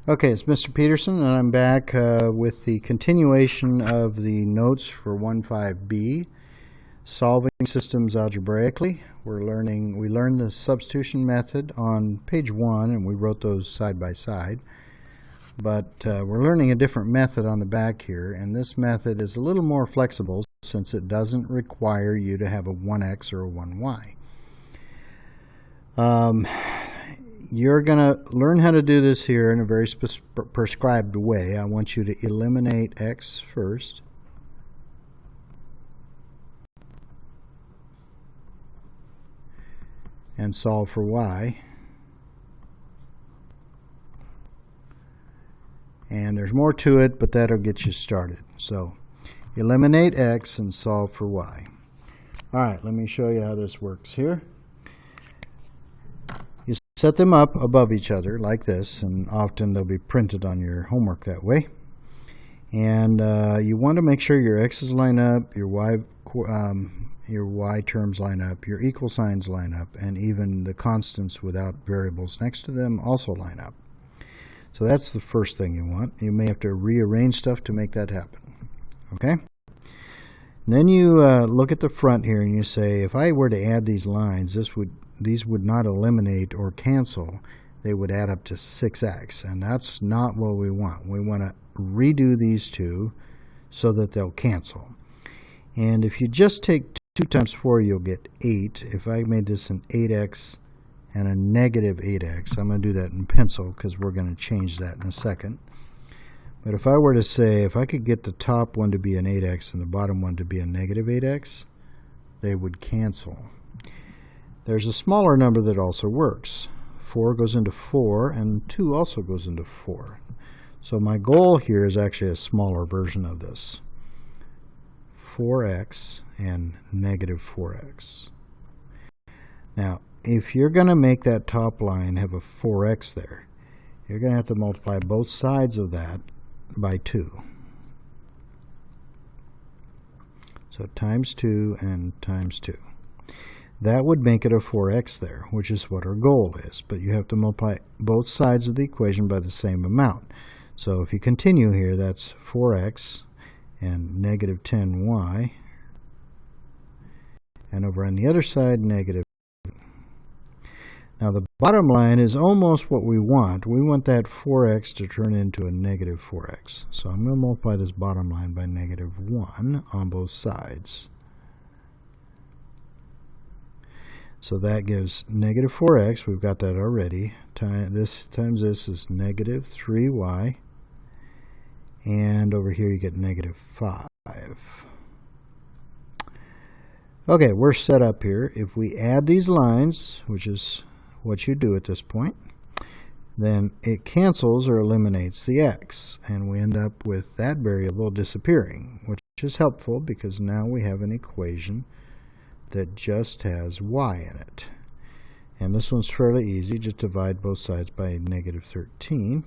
Okay, it's Mr. Peterson, and I'm back with the continuation of the notes for 1.5b, solving systems algebraically. We learned the substitution method on page 1, and we wrote those side by side. But we're learning a different method on the back here, and this method is a little more flexible since it doesn't require you to have a 1x or a 1y. You're going to learn how to do this here in a very prescribed way. I want you to eliminate x first. And solve for y. And there's more to it, but that'll get you started. So eliminate x and solve for y. All right, let me show you how this works here. Set them up above each other like this, and often they'll be printed on your homework that way. And you want to make sure your x's line up, your y terms line up, your equal signs line up, and even the constants without variables next to them also line up. So that's the first thing you want. You may have to rearrange stuff to make that happen. Okay? And then you look at the front here and you say, if I were to add these lines, these would not eliminate or cancel. They would add up to 6x, and that's not what we want. We want to redo these two so that they'll cancel. And if you just take 2 times 4, you'll get 8. If I made this an 8x and a negative 8x, I'm going to do that in pencil because we're going to change that in a second. But if I were to say, if I could get the top one to be an 8x and the bottom one to be a negative 8x, they would cancel. There's a smaller number that also works. 4 goes into 4, and 2 also goes into 4. So my goal here is actually a smaller version of this. 4x and negative 4x. Now, if you're going to make that top line have a 4x there, you're going to have to multiply both sides of that by 2. So times 2 and times 2. That would make it a 4x there, which is what our goal is. But you have to multiply both sides of the equation by the same amount. So if you continue here, that's 4x and negative 10y. And over on the other side, negative. Now the bottom line is almost what we want. We want that 4x to turn into a negative 4x. So I'm going to multiply this bottom line by negative 1 on both sides. So that gives negative 4x. We've got that already. This times this is negative 3y. And over here you get negative 5. Okay, we're set up here. If we add these lines, which is what you do at this point, then it cancels or eliminates the x. And we end up with that variable disappearing, which is helpful because now we have an equation that just has y in it. And this one's fairly easy. Just divide both sides by negative 13.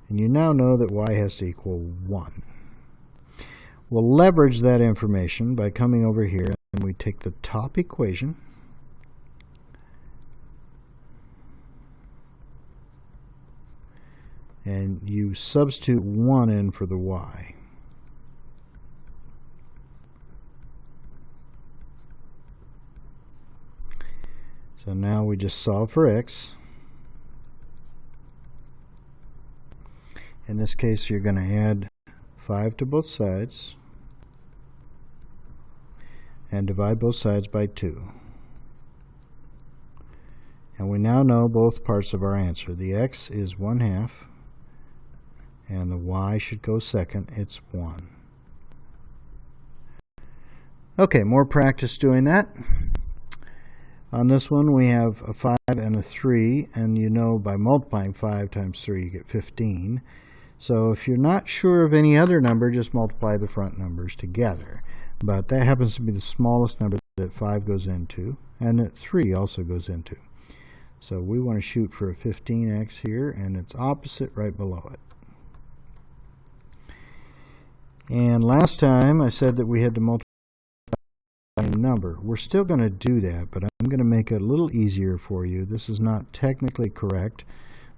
And you now know that y has to equal 1. We'll leverage that information by coming over here and we take the top equation and you substitute 1 in for the y. So now we just solve for x. In this case, you're going to add 5 to both sides and divide both sides by 2. And we now know both parts of our answer. The x is 1/2 and the y should go second. It's 1. Okay, more practice doing that. On this one we have a 5 and a 3, and you know by multiplying 5 times 3 you get 15. So if you're not sure of any other number, just multiply the front numbers together. But that happens to be the smallest number that 5 goes into, and that 3 also goes into. So we want to shoot for a 15x here, and its opposite right below it. And last time I said that we had to multiply a number. We're still going to do that, but I'm going to make it a little easier for you. This is not technically correct,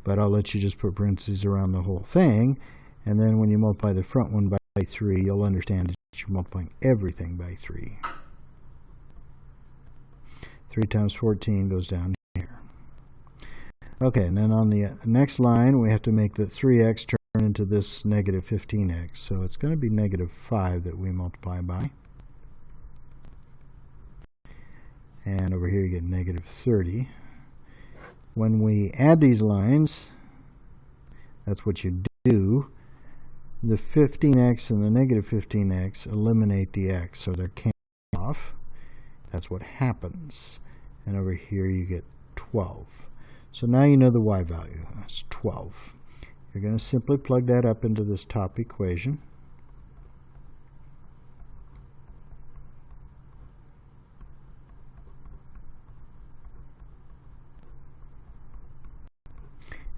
but I'll let you just put parentheses around the whole thing, and then when you multiply the front one by 3, you'll understand that you're multiplying everything by 3. 3 times 14 goes down here. Okay, and then on the next line, we have to make the 3x turn into this negative 15x. So it's going to be negative 5 that we multiply by. And over here you get negative 30. When we add these lines, that's what you do. The 15x and the negative 15x eliminate the x, so they're canceled off. That's what happens. And over here you get 12. So now you know the y value. That's 12. You're going to simply plug that up into this top equation.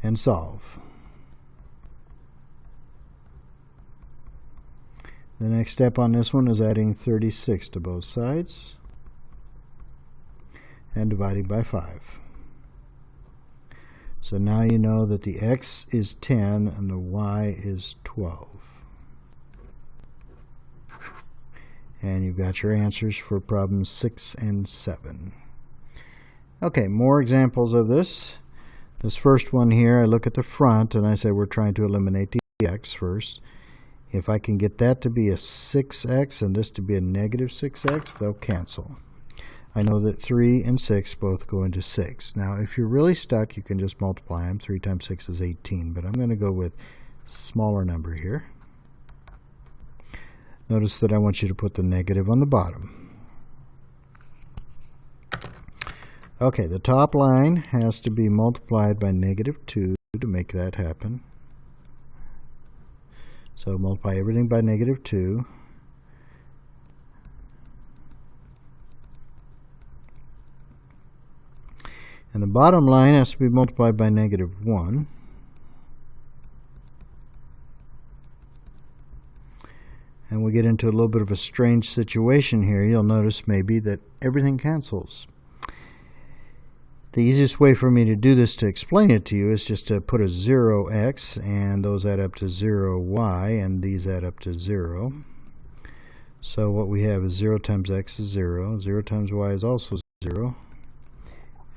And solve. The next step on this one is adding 36 to both sides and dividing by 5. So now you know that the x is 10 and the y is 12. And you've got your answers for problems 6 and 7. Okay, more examples of this. This first one here, I look at the front and I say we're trying to eliminate the x first. If I can get that to be a 6x and this to be a negative 6x, they'll cancel. I know that 3 and 6 both go into 6. Now, if you're really stuck, you can just multiply them. 3 times 6 is 18, but I'm going to go with smaller number here. Notice that I want you to put the negative on the bottom. Okay, the top line has to be multiplied by negative 2 to make that happen. So multiply everything by negative 2. And the bottom line has to be multiplied by negative 1. And we get into a little bit of a strange situation here. You'll notice maybe that everything cancels. The easiest way for me to do this, to explain it to you, is just to put a 0x, and those add up to 0y, and these add up to 0. So what we have is 0 times x is 0, 0 times y is also 0,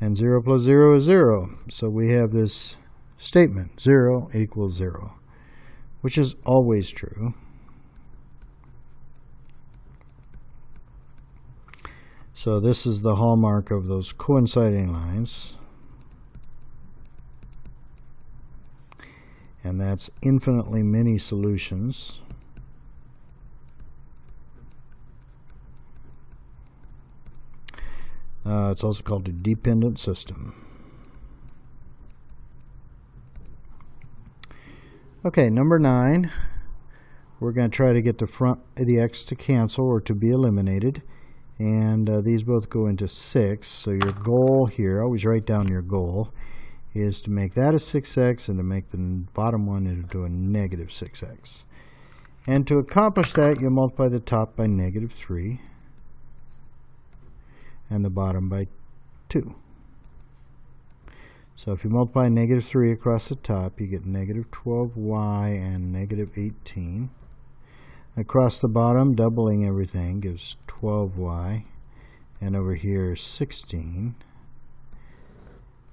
and 0 plus 0 is 0. So we have this statement, 0 equals 0, which is always true. So this is the hallmark of those coinciding lines. And that's infinitely many solutions. It's also called a dependent system. Okay, number 9. We're going to try to get the x to cancel or to be eliminated. And these both go into 6. So your goal here, always write down your goal, is to make that a 6x and to make the bottom one into a negative 6x. And to accomplish that, you multiply the top by negative 3 and the bottom by 2. So if you multiply negative 3 across the top, you get negative 12y and negative 18. Across the bottom, doubling everything gives 12y, and over here 16.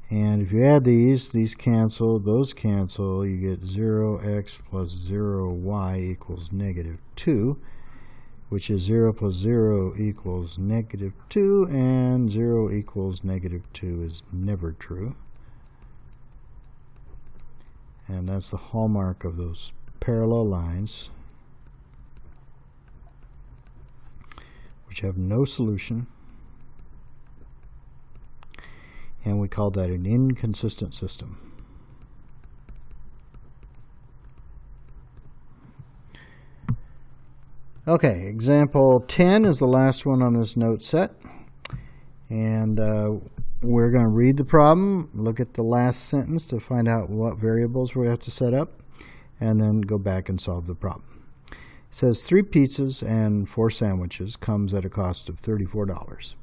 And if you add these cancel, those cancel, you get 0x plus 0y equals negative 2, which is 0 plus 0 equals negative 2, and 0 equals negative 2 is never true. And that's the hallmark of those parallel lines, which have no solution, and we call that an inconsistent system. Okay, example 10 is the last one on this note set, and we're going to read the problem, look at the last sentence to find out what variables we have to set up, and then go back and solve the problem. It says 3 pizzas and 4 sandwiches comes at a cost of $34.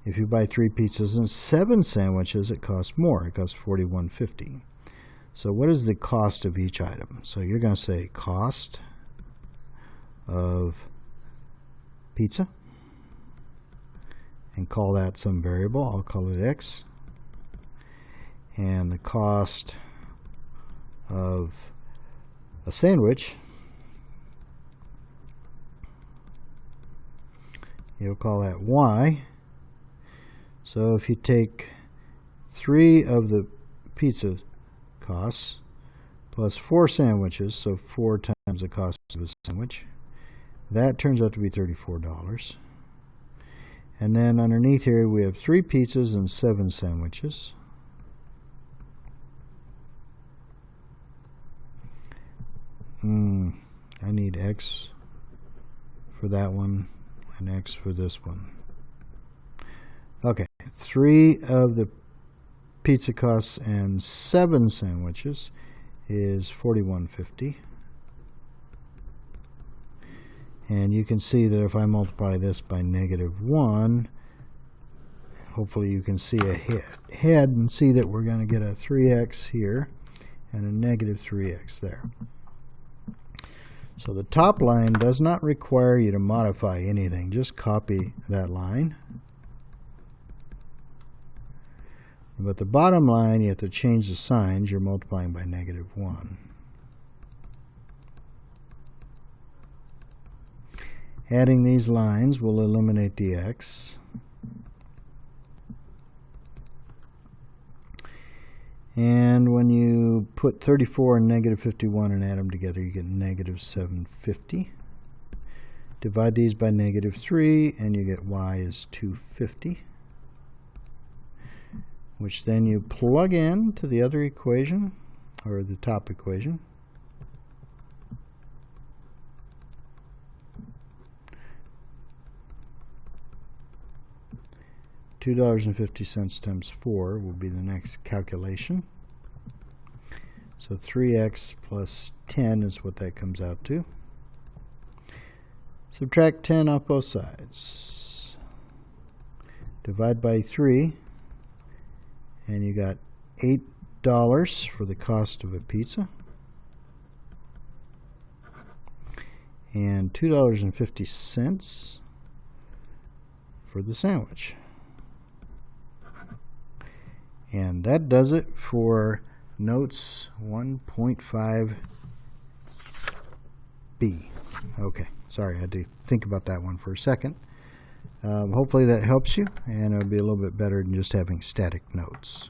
If you buy 3 pizzas and 7 sandwiches, it costs more. It costs $41.50. So what is the cost of each item? So you're going to say cost of pizza and call that some variable. I'll call it X. And the cost of a sandwich, you'll call that Y. So if you take 3 of the pizza costs plus 4 sandwiches, so 4 times the cost of a sandwich, that turns out to be $34. And then underneath here we have 3 pizzas and 7 sandwiches. I need X for that one and X for this one. Okay, 3 of the pizza costs and 7 sandwiches is $41.50. And you can see that if I multiply this by -1, hopefully you can see ahead and see that we're going to get a 3x here and a -3x there. So the top line does not require you to modify anything. Just copy that line. But the bottom line, you have to change the signs. You're multiplying by -1. Adding these lines will eliminate the x. And when you put 34 and -51 and add them together, you get -750. Divide these by -3 and you get y is 250, which then you plug in to the other equation, or the top equation. $2.50 times 4 will be the next calculation. So 3x plus 10 is what that comes out to. Subtract 10 off both sides. Divide by 3, and you got $8 for the cost of a pizza and $2.50 for the sandwich. And that does it for Notes 1.5b. Okay, sorry, I had to think about that one for a second. Hopefully that helps you, and it'll be a little bit better than just having static notes.